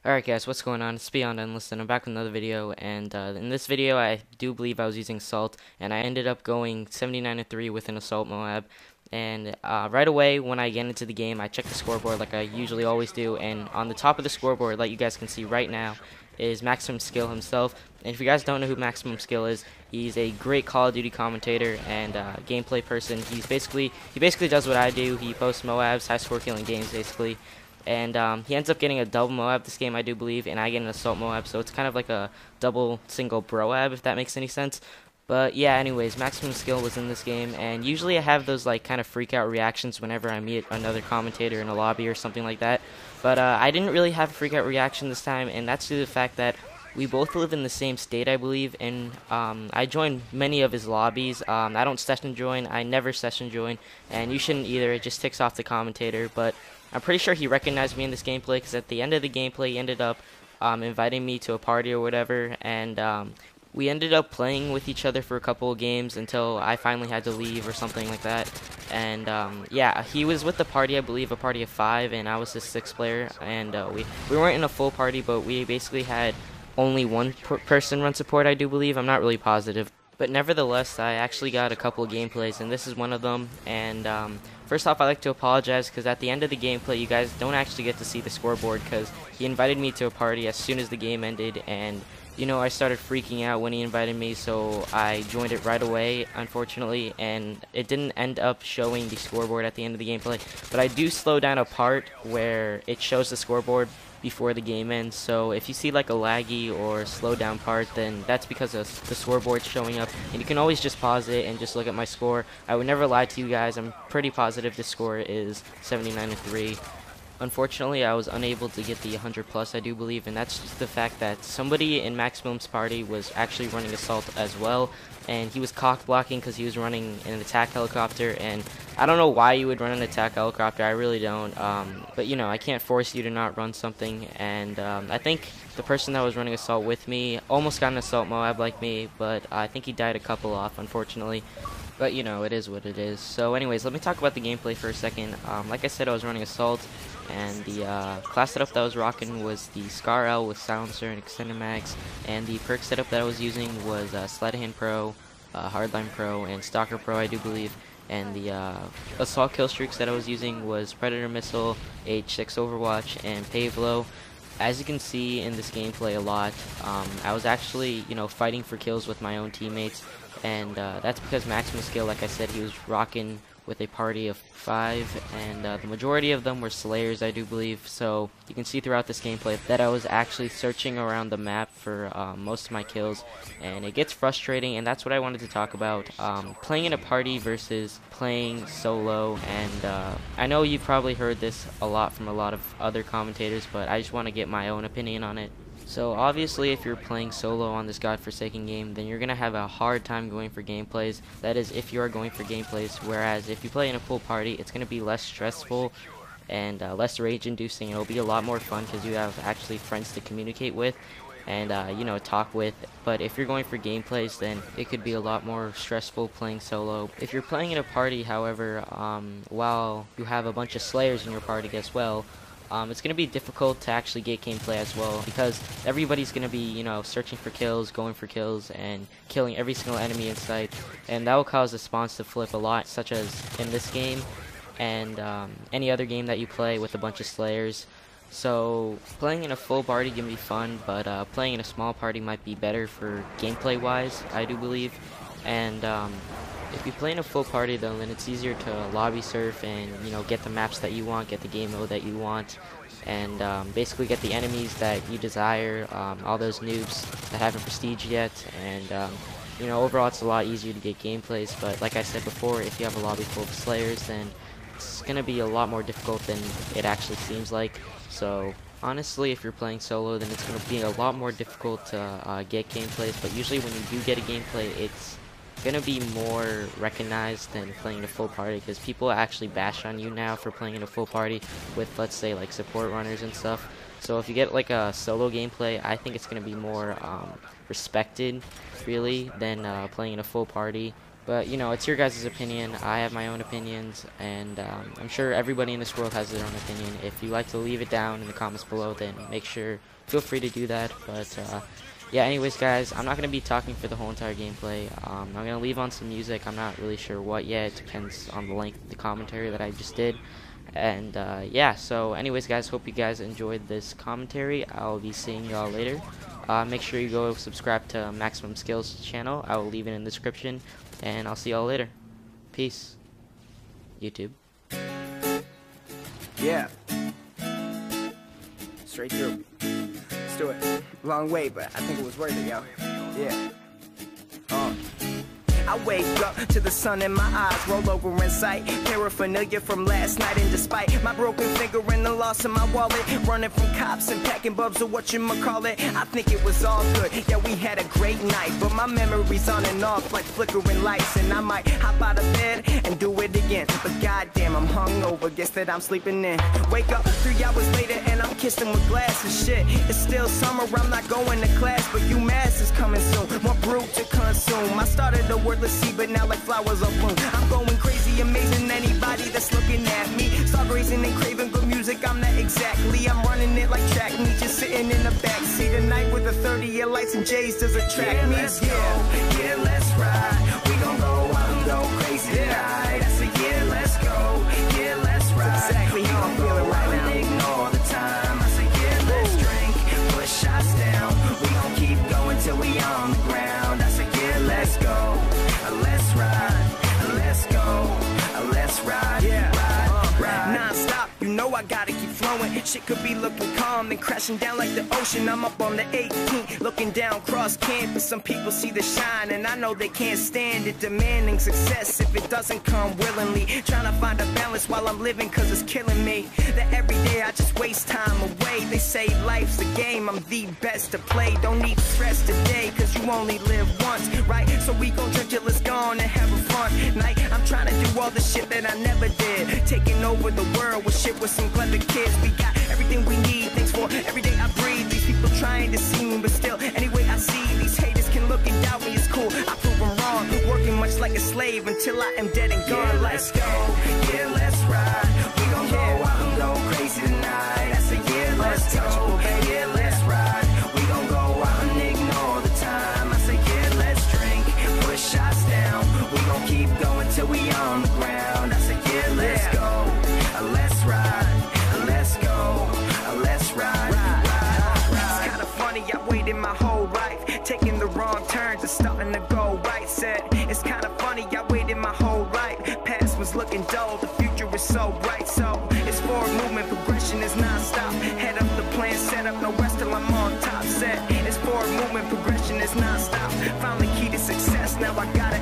Alright guys, what's going on? It's Beyond Endless and I'm back with another video, and in this video I do believe I was using Assault and I ended up going 79-3 with an Assault MOAB, and right away when I get into the game I check the scoreboard like I usually always do, and on the top of the scoreboard, like you guys can see right now, is Maximum Skill himself. And if you guys don't know who Maximum Skill is, he's a great Call of Duty commentator and gameplay person. He basically does what I do. He posts MOABs, high score killing games basically. And he ends up getting a double MOAB this game, I do believe, and I get an Assault MOAB, so it's kind of like a double single BROAB, if that makes any sense. But yeah, anyways, Maximum Skill was in this game, and usually I have those like kind of freak out reactions whenever I meet another commentator in a lobby or something like that. But I didn't really have a freak out reaction this time, and that's due to the fact that we both live in the same state, I believe, and I joined many of his lobbies. I don't session join, I never session join, and you shouldn't either. It just ticks off the commentator, but I'm pretty sure he recognized me in this gameplay because at the end of the gameplay he ended up inviting me to a party or whatever, and we ended up playing with each other for a couple of games until I finally had to leave or something like that. And yeah, he was with the party, I believe, a party of 5, and I was the 6th player, and we weren't in a full party, but we basically had only one person run support, I do believe. I'm not really positive. But nevertheless, I actually got a couple of gameplays, and this is one of them. And first off, I'd like to apologize because at the end of the gameplay, you guys don't actually get to see the scoreboard because he invited me to a party as soon as the game ended, and you know, I started freaking out when he invited me, so I joined it right away, unfortunately, and it didn't end up showing the scoreboard at the end of the gameplay. But I do slow down a part where it shows the scoreboard before the game ends, so if you see like a laggy or slow down part, then that's because of the scoreboard showing up, and you can always just pause it and just look at my score. I would never lie to you guys. I'm pretty positive the score is 79-3. Unfortunately, I was unable to get the 100 plus, I do believe, and that's just the fact that somebody in Maximum's party was actually running Assault as well, and he was cock blocking because he was running an attack helicopter, and I don't know why you would run an attack helicopter, I really don't, but you know, I can't force you to not run something, and I think the person that was running Assault with me almost got an Assault MOAB like me, but I think he died a couple off, unfortunately. But you know, it is what it is. So anyways, let me talk about the gameplay for a second. Like I said, I was running Assault, and the class setup that I was rocking was the Scar L with Silencer and Extended Mags, and the perk setup that I was using was Sleight of Hand Pro, Hardline Pro, and Stalker Pro, I do believe. And the assault kill streaks that I was using was Predator Missile, H6 Overwatch, and Pavelo. As you can see in this gameplay a lot, I was actually, you know, fighting for kills with my own teammates, and that's because Maximum Skill, like I said, he was rocking with a party of 5, and the majority of them were Slayers, I do believe. So you can see throughout this gameplay that I was actually searching around the map for most of my kills, and it gets frustrating, and that's what I wanted to talk about. Playing in a party versus playing solo, and I know you've probably heard this a lot from a lot of other commentators, but I just want to get my own opinion on it. So obviously if you're playing solo on this godforsaken game, then you're going to have a hard time going for gameplays. That is, if you are going for gameplays, whereas if you play in a full party, it's going to be less stressful and less rage inducing. It'll be a lot more fun because you have actually friends to communicate with and you know, talk with. But if you're going for gameplays, then it could be a lot more stressful playing solo. If you're playing in a party, however, while you have a bunch of Slayers in your party as well, it's going to be difficult to actually get gameplay as well because everybody's going to be, you know, searching for kills, going for kills, and killing every single enemy in sight, and that will cause the spawns to flip a lot, such as in this game and any other game that you play with a bunch of Slayers. So playing in a full party can be fun, but playing in a small party might be better for gameplay wise, I do believe. And if you play in a full party though, then it's easier to lobby surf and, you know, get the maps that you want, get the game mode that you want, and basically get the enemies that you desire, all those noobs that haven't prestige yet, and you know, overall it's a lot easier to get gameplays. But like I said before, if you have a lobby full of Slayers, then it's gonna be a lot more difficult than it actually seems like. So honestly, if you're playing solo, then it's gonna be a lot more difficult to get gameplays, but usually when you do get a gameplay, it's gonna be more recognized than playing in a full party because people actually bash on you now for playing in a full party with, let's say, like support runners and stuff. So if you get like a solo gameplay, I think it's gonna be more respected really than playing in a full party. But, you know, it's your guys' opinion. I have my own opinions, and I'm sure everybody in this world has their own opinion. If you like to leave it down in the comments below, then feel free to do that. But, yeah, anyways, guys, I'm not going to be talking for the whole entire gameplay. I'm going to leave on some music. I'm not really sure what yet. It depends on the length of the commentary that I just did. And, yeah, so anyways, guys, hope you guys enjoyed this commentary. I'll be seeing y'all later. Make sure you go subscribe to Maximum Skills channel. I will leave it in the description. And I'll see y'all later. Peace. YouTube. Yeah. Straight through. Let's do it. Long way, but I think it was worth it, yo. Yeah. I wake up to the sun in my eyes, roll over in sight, paraphernalia from last night, and despite my broken finger and the loss of my wallet, running from cops and packing bubs or whatchamacallit, I think it was all good, yeah, we had a great night, but my memory's on and off like flickering lights, and I might hop out of bed and do it again, but goddamn, I'm hungover, guess that I'm sleeping in. Wake up 3 hours later and I'm kissing with glass and shit. It's still summer, I'm not going to class, but UMass is coming soon, more brew to consume. I started a wordless seed, but now like flowers are bloom. I'm going crazy, amazing anybody that's looking at me. Start grazing and craving good music, I'm not exactly. I'm running it like track me, just sitting in the backseat. A night with the 30-year lights and J's does attract me. Let's go, yeah, let's ride. We gon' go out and go crazy tonight. I say, yeah, let's go, yeah, let's ride. Exactly how I'm feeling right now. Ignore the time. I say, yeah, let's drink, push shots down. We gon' keep going till we on the ground. I say, yeah, let's go, let's ride, let's go, let's ride, ride. Non-stop, you know I gotta keep flowing. Shit could be looking calm, then crashing down like the ocean. I'm up on the 18th, looking down cross campus. Some people see the shine, and I know they can't stand it. Demanding success if it doesn't come willingly. Trying to find a balance while I'm living, cause it's killing me. That every day I just waste time away. They say life's a game, I'm the best to play. Don't need stress today, cause you only live once, right? So we gon' drink till it's gone and have a fun night. I'm trying to do all the shit that I never did. Taking over the world with shit with some clever kids. We got everything we need, thanks for every day I breathe. These people trying to see me, but still, anyway I see these haters can look and doubt me, it's cool, I prove them wrong. Working much like a slave until I am dead and gone. Yeah, let's go, yeah, let's ride. We gon' go out and go crazy tonight. I say, yeah, let's go, yeah, let's ride. We gon' go out and ignore the time. I say, yeah, let's drink, push shots down. We gon' keep going till we on the ground. I say, yeah, let's go, let's ride, let's go, let's ride, It's kinda funny, I waited my whole life, taking the wrong turns and starting to go right. Said, it's kinda funny, I waited my whole life. Past was looking dull, the future is so bright. So, it's forward movement, progression is non-stop. Head up the plan, set up, no rest till I'm on top. Set, it's forward movement, progression is non-stop. Found the key to success, now I gotta